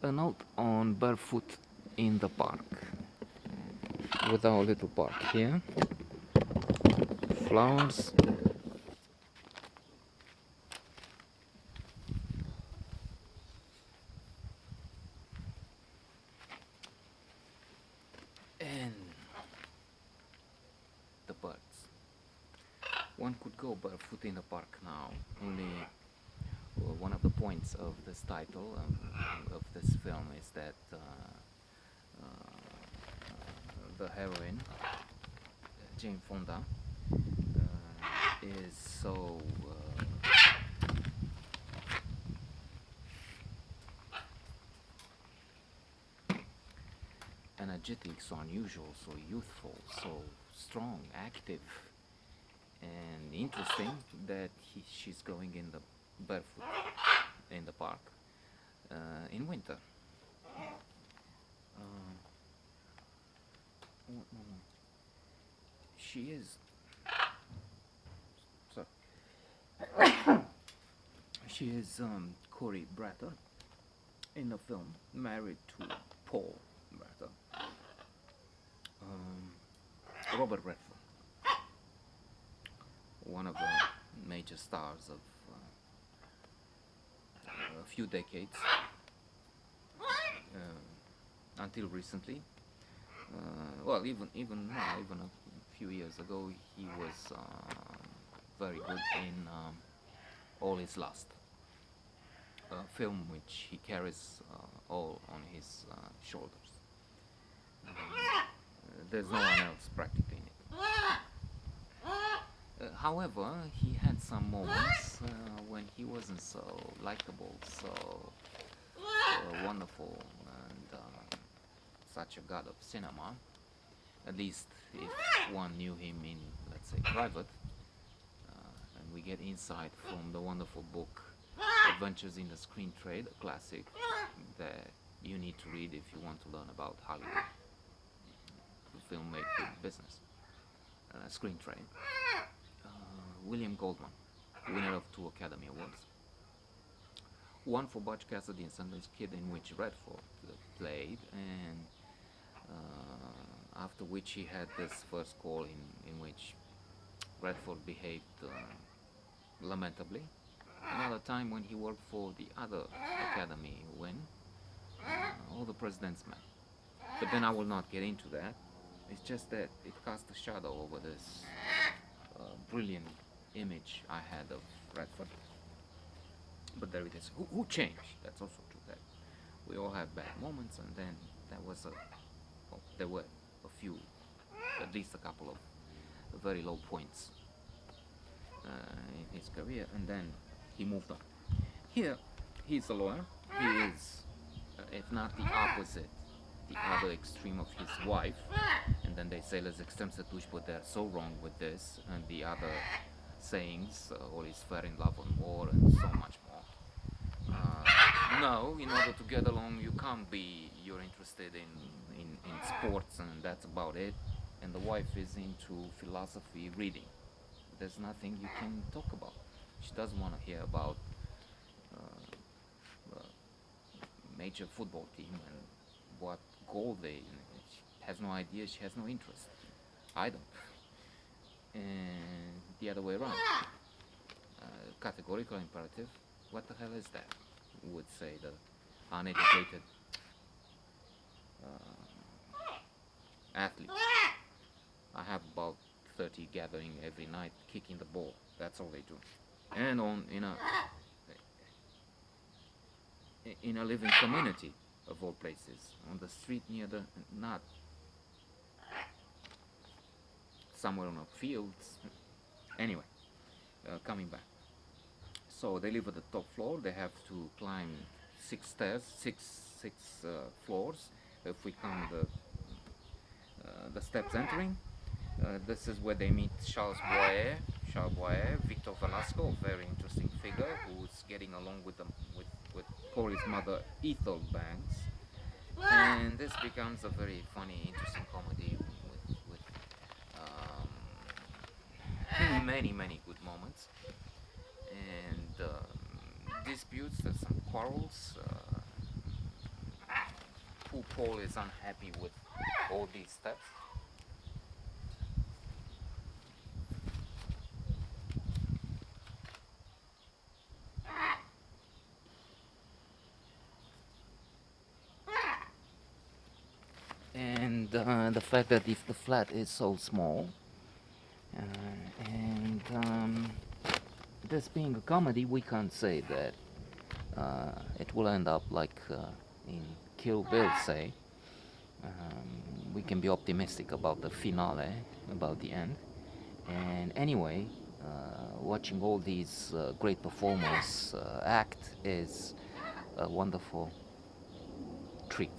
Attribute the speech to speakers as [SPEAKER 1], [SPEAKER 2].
[SPEAKER 1] A note on Barefoot in the park. With our little park here. Flowers. And the birds. One could go barefoot in the park now. Only one of the points of this title of this film is that the heroine, Jane Fonda, is so energetic, so unusual, so youthful, so strong, active, and interesting that she's going in the barefoot in the park in winter. No, no. She is. So she is Corey Bratter in the film, married to Paul Bratter. Robert Redford, one of the major stars of a few decades until recently. Well, even now, even a few years ago, he was very good in All Is Lost, a film which he carries all on his shoulders. There's no one else practically in it. However, he had some moments when he wasn't so likable, so wonderful, and such a god of cinema. At least if one knew him in, let's say, private. And we get insight from the wonderful book Adventures in the Screen Trade, a classic that you need to read if you want to learn about Hollywood, the filmmaking business, screen trade. William Goldman, winner of 2 Academy Awards. One for Butch Cassidy and Sundance Kid, in which Redford played, and after which he had this first call in which Redford behaved lamentably. Another time when he worked for the other Academy win, All the President's Men. But then I will not get into that. It's just that it cast a shadow over this brilliant image I had of Redford. But there it is. Who changed? That's also true. That we all have bad moments, and then there were a few, at least a couple of very low points in his career, and then he moved on. Here, he's a lawyer. He is, if not the opposite, the other extreme of his wife. And then they say les extrêmes se touchent, but they're so wrong with this and the other sayings, all is fair in love and war, and so much more. No, in order to get along, you're interested in sports, and that's about it. And the wife is into philosophy, reading. There's nothing you can talk about. She doesn't want to hear about major football team and what goal they. She has no idea. She has no interest. I don't. And the other way around. Categorical imperative. What the hell is that? Would say the uneducated athlete. I have about 30 gathering every night, kicking the ball. That's all they do. And in a living community of all places, on the street near the, not somewhere on a field. Anyway, coming back. So they live at the top floor. They have to climb 6 stairs, six floors. If we count the steps entering, this is where they meet Charles Boyer, Victor Velasco, a very interesting figure who's getting along with Corey's mother, Ethel Banks, and this becomes a very funny, interesting comedy with many good moments and disputes. There's some quarrels, Paul is unhappy with all these steps. And the fact that if the flat is so small, and this being a comedy, we can't say that it will end up like in Kill Bill, say. We can be optimistic about the finale, about the end. And anyway, watching all these great performers act is a wonderful treat.